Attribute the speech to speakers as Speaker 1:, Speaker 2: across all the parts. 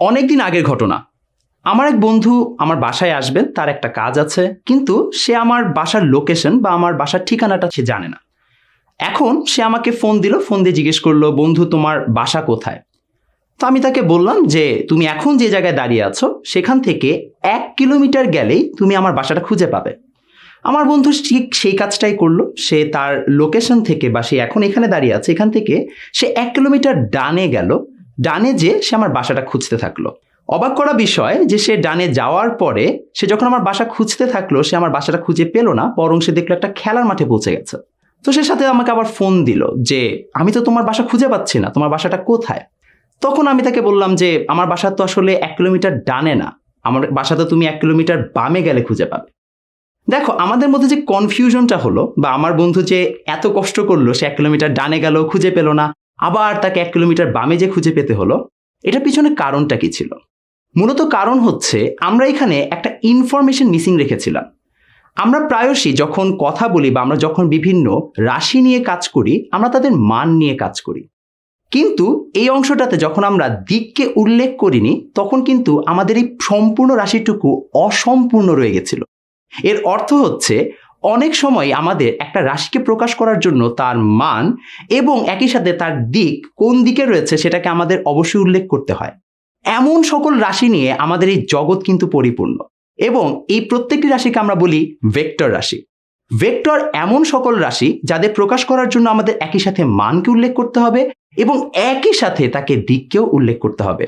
Speaker 1: অনেকদিন আগের ঘটনা। আমার এক বন্ধু আমার বাসায় আসবেন, তার একটা কাজ আছে, কিন্তু সে আমার বাসার লোকেশন বা আমার বাসার ঠিকানাটা সে জানে না। এখন সে আমাকে ফোন দিল, ফোন দিয়ে জিজ্ঞেস করলো, বন্ধু তোমার বাসা কোথায়? তো আমি তাকে বললাম যে তুমি এখন যে জায়গায় দাঁড়িয়ে আছো সেখান থেকে 1 কিলোমিটার গেলেই তুমি আমার বাসাটা খুঁজে পাবে। আমার বন্ধু ঠিক সেই কাজটাই করলো। সে তার লোকেশন থেকে, বা সে এখন এখানে দাঁড়িয়ে আছে, এখান থেকে সে 1 কিলোমিটার ডানে গেল। ডানে যে সে আমার বাসাটা খুঁজতে থাকলো। অবাক করা বিষয় যে সে ডানে যাওয়ার পরে সে যখন আমার বাসা খুঁজতে থাকলো, সে আমার বাসাটা খুঁজে পেল না, বরং সে দেখলো একটা খেলার মাঠে পৌঁছে গেছে। তো সে সাথে আমাকে আবার ফোন দিল যে আমি তো তোমার বাসা খুঁজে পাচ্ছি না, তোমার বাসাটা কোথায়? তখন আমি তাকে বললাম যে আমার বাসা তো আসলে 1 কিলোমিটার ডানে না, আমার বাসা তো তুমি 1 কিলোমিটার বামে গেলে খুঁজে পাবে। দেখো, আমাদের মধ্যে যে কনফিউশনটা হলো, বা আমার বন্ধু যে এত কষ্ট করলো, সে 1 কিলোমিটার ডানে গেল, খুঁজে পেল না, আবার তাকে 1 কিলোমিটার বামে যে খুঁজে পেতে হলো, এটার পিছনে কারণটা কি ছিল? মূলত কারণ হচ্ছে আমরা এখানে একটা ইনফরমেশন মিসিং রেখেছিলাম। আমরা প্রায়শই যখন কথা বলি বা আমরা যখন বিভিন্ন রাশি নিয়ে কাজ করি, আমরা তাদের মান নিয়ে কাজ করি। কিন্তু এই অংশটাতে যখন আমরা দিককে উল্লেখ করিনি, তখন কিন্তু আমাদের এই সম্পূর্ণ রাশিটুকু অসম্পূর্ণ রয়ে গেছিল। এর অর্থ হচ্ছে অনেক সময় আমাদের একটা রাশিকে প্রকাশ করার জন্য তার মান এবং একই সাথে তার দিক কোন দিকে রয়েছে সেটাকে আমাদের অবশ্যই উল্লেখ করতে হয়। এমন সকল রাশি নিয়ে আমাদের এই জগৎ কিন্তু পরিপূর্ণ, এবং এই প্রত্যেকটি রাশিকে আমরা বলি ভেক্টর রাশি। ভেক্টর এমন সকল রাশি যাদের প্রকাশ করার জন্য আমাদের একই সাথে মানকে উল্লেখ করতে হবে এবং একই সাথে তাকে দিককেও উল্লেখ করতে হবে।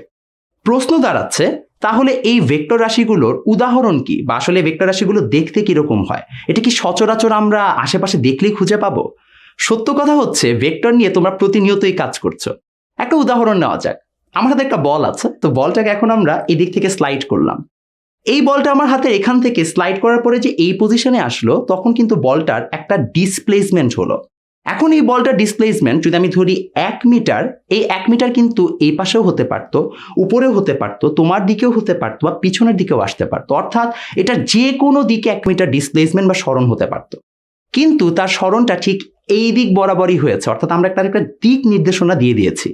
Speaker 1: প্রশ্ন দাঁড়াচ্ছে, তাহলে এই ভেক্টর রাশিগুলোর উদাহরণ কি, বা আসলে ভেক্টর রাশিগুলো দেখতে কিরকম হয়? এটা কি সচরাচর আমরা আশেপাশে দেখলেই খুঁজে পাবো? সত্য কথা হচ্ছে, ভেক্টর নিয়ে তোমরা প্রতিনিয়তই কাজ করছো। একটা উদাহরণ নেওয়া যাক। আমার হাতে একটা বল আছে, তো বলটাকে এখন আমরা এদিক থেকে স্লাইড করলাম। এই বলটা আমার হাতে এখান থেকে স্লাইড করার পরে যে এই পজিশনে আসলো, তখন কিন্তু বলটার একটা ডিসপ্লেসমেন্ট হলো। এখন এই বলটার ডিসপ্লেসমেন্ট যদি আমি ধরি 1 মিটার, এই 1 মিটার কিন্তু এই পাশেও হতে পারতো, উপরেও হতে পারতো, তোমার দিকেও হতে পারতো, বা পিছনের দিকেও আসতে পারতো। অর্থাৎ এটা যে কোনো দিকে 1 মিটার ডিসপ্লেসমেন্ট বা সরণ হতে পারতো। কিন্তু তার সরণটা ঠিক এই দিক বরাবরই হয়েছে, অর্থাৎ আমরা একটা দিক নির্দেশনা দিয়ে দিয়েছি।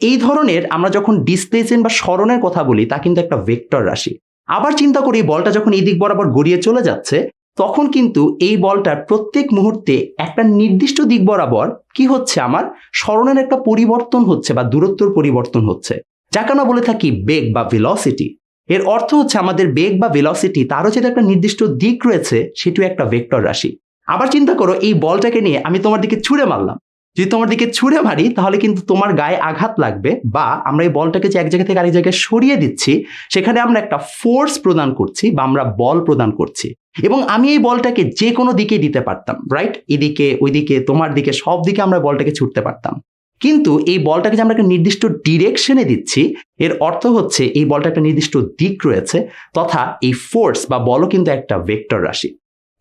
Speaker 1: এই ধরনের আমরা যখন ডিসপ্লেসমেন্ট বা সরণের কথা বলি, তা কিন্তু একটা ভেক্টর রাশি। আবার চিন্তা করি, বলটা যখন এই দিক বরাবর গড়িয়ে চলে যাচ্ছে, তখন কিন্তু এই বলটার প্রত্যেক মুহূর্তে একটা নির্দিষ্ট দিক বরাবর কি হচ্ছে, আমার সরণের একটা পরিবর্তন হচ্ছে বা দূরত্বর পরিবর্তন হচ্ছে, যাকে আমরা বলে থাকি বেগ বা ভেলোসিটি। এর অর্থ হচ্ছে আমাদের বেগ বা ভেলোসিটি, তারও যেটা একটা নির্দিষ্ট দিক রয়েছে, সেটিও একটা ভেক্টর রাশি। আবার চিন্তা করো, এই বলটাকে নিয়ে আমি তোমার দিকে ছুঁড়ে মারলাম। যদি তোমার দিকে ছুঁড়ে মারি, তাহলে কিন্তু তোমার গায়ে আঘাত লাগবে, বা আমরা এই বলটাকে যে এক জায়গা থেকে আরেক জায়গায় সরিয়ে দিচ্ছি, সেখানে আমরা একটা ফোর্স প্রদান করছি বা আমরা বল প্রদান করছি। এবং আমি এই বলটাকে যে কোনো দিকে দিতে পারতাম, রাইট? এদিকে, ওইদিকে, তোমার দিকে, সব দিকে আমরা বলটাকে ছুটতে পারতাম। কিন্তু এই বলটাকে যে আমরা একটা নির্দিষ্ট ডিরেকশনে দিচ্ছি, এর অর্থ হচ্ছে এই বলটা একটা নির্দিষ্ট দিক রয়েছে, তথা এই ফোর্স বা বলও কিন্তু একটা ভেক্টর রাশি।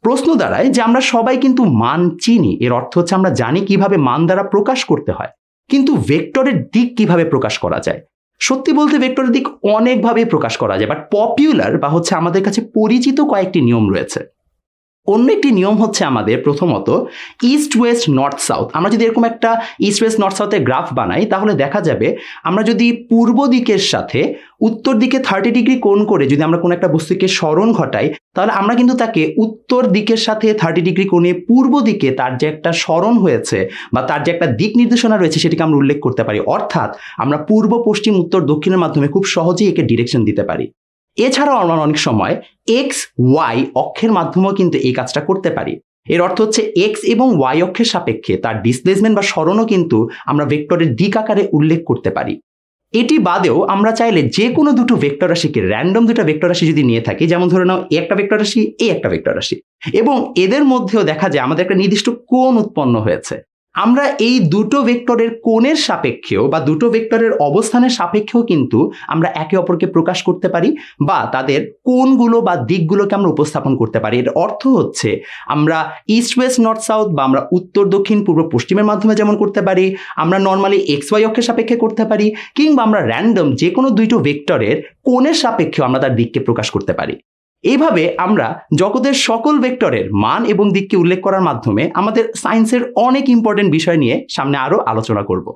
Speaker 1: প্রশ্ন দাঁড়ায় যে আমরা সবাই কিন্তু মান চিনি, এর অর্থ হচ্ছে আমরা জানি কিভাবে মান দ্বারা প্রকাশ করতে হয়, কিন্তু ভেক্টরের দিক কিভাবে প্রকাশ করা যায়? সত্যি বলতে ভেক্টরের দিক অনেকভাবে প্রকাশ করা যায়, বাট পপুলার বা হচ্ছে আমাদের কাছে পরিচিত কয়েকটি নিয়ম রয়েছে। অন্য একটি নিয়ম হচ্ছে আমাদের প্রথমত ইস্ট ওয়েস্ট নর্থ সাউথ। আমরা যদি এরকম একটা ইস্ট ওয়েস্ট নর্থ সাউথের গ্রাফ বানাই, তাহলে দেখা যাবে আমরা যদি পূর্ব দিকের সাথে উত্তর দিকে 30 ডিগ্রি কোণ করে যদি আমরা কোনো একটা বস্তুকে সরণ ঘটাই, তাহলে আমরা কিন্তু তাকে উত্তর দিকের সাথে 30 ডিগ্রি কোণে পূর্ব দিকে তার যে একটা সরণ হয়েছে বা তার যে একটা দিক নির্দেশনা রয়েছে, সেটিকে আমরা উল্লেখ করতে পারি। অর্থাৎ আমরা পূর্ব, পশ্চিম, উত্তর, দক্ষিণের মাধ্যমে খুব সহজেই একে ডিরেকশন দিতে পারি। এছাড়াও আমরা অনেক সময় এক্স ওয়াই অক্ষের মাধ্যমেও কিন্তু এই কাজটা করতে পারি। এর অর্থ হচ্ছে এক্স এবং ওয়াই অক্ষের সাপেক্ষে তার ডিসপ্লেসমেন্ট বা সরণও কিন্তু আমরা ভেক্টরের দিক আকারে উল্লেখ করতে পারি। এটি বাদেও আমরা চাইলে যে কোনো দুটো ভেক্টর রাশিকে, র্যান্ডম দুটো ভেক্টর রাশি যদি নিয়ে থাকি, যেমন ধরে নাও এ একটা ভেক্টর রাশি, এ একটা ভেক্টর রাশি, এবং এদের মধ্যেও দেখা যায় আমাদের একটা নির্দিষ্ট কোণ উৎপন্ন হয়েছে, আমরা এই দুটো ভেক্টরের কোণের সাপেক্ষেও বা দুটো ভেক্টরের অবস্থানের সাপেক্ষেও কিন্তু আমরা একে অপরকে প্রকাশ করতে পারি, বা তাদের কোণগুলো বা দিকগুলোকে আমরা উপস্থাপন করতে পারি। এর অর্থ হচ্ছে আমরা ইস্ট ওয়েস্ট নর্থ সাউথ বা আমরা উত্তর দক্ষিণ পূর্ব পশ্চিমের মাধ্যমে যেমন করতে পারি, আমরা নর্মালি এক্স ওয়াই অক্ষের সাপেক্ষে করতে পারি, কিংবা আমরা র্যান্ডম যে কোনো দুটো ভেক্টরের কোণের সাপেক্ষেও আমরা তার দিককে প্রকাশ করতে পারি। এইভাবে আমরা জগতের সকল ভেক্টরের মান এবং দিককে উল্লেখ করার মাধ্যমে আমাদের সায়েন্সের অনেক ইম্পর্টেন্ট বিষয় নিয়ে সামনে আরো আলোচনা করব।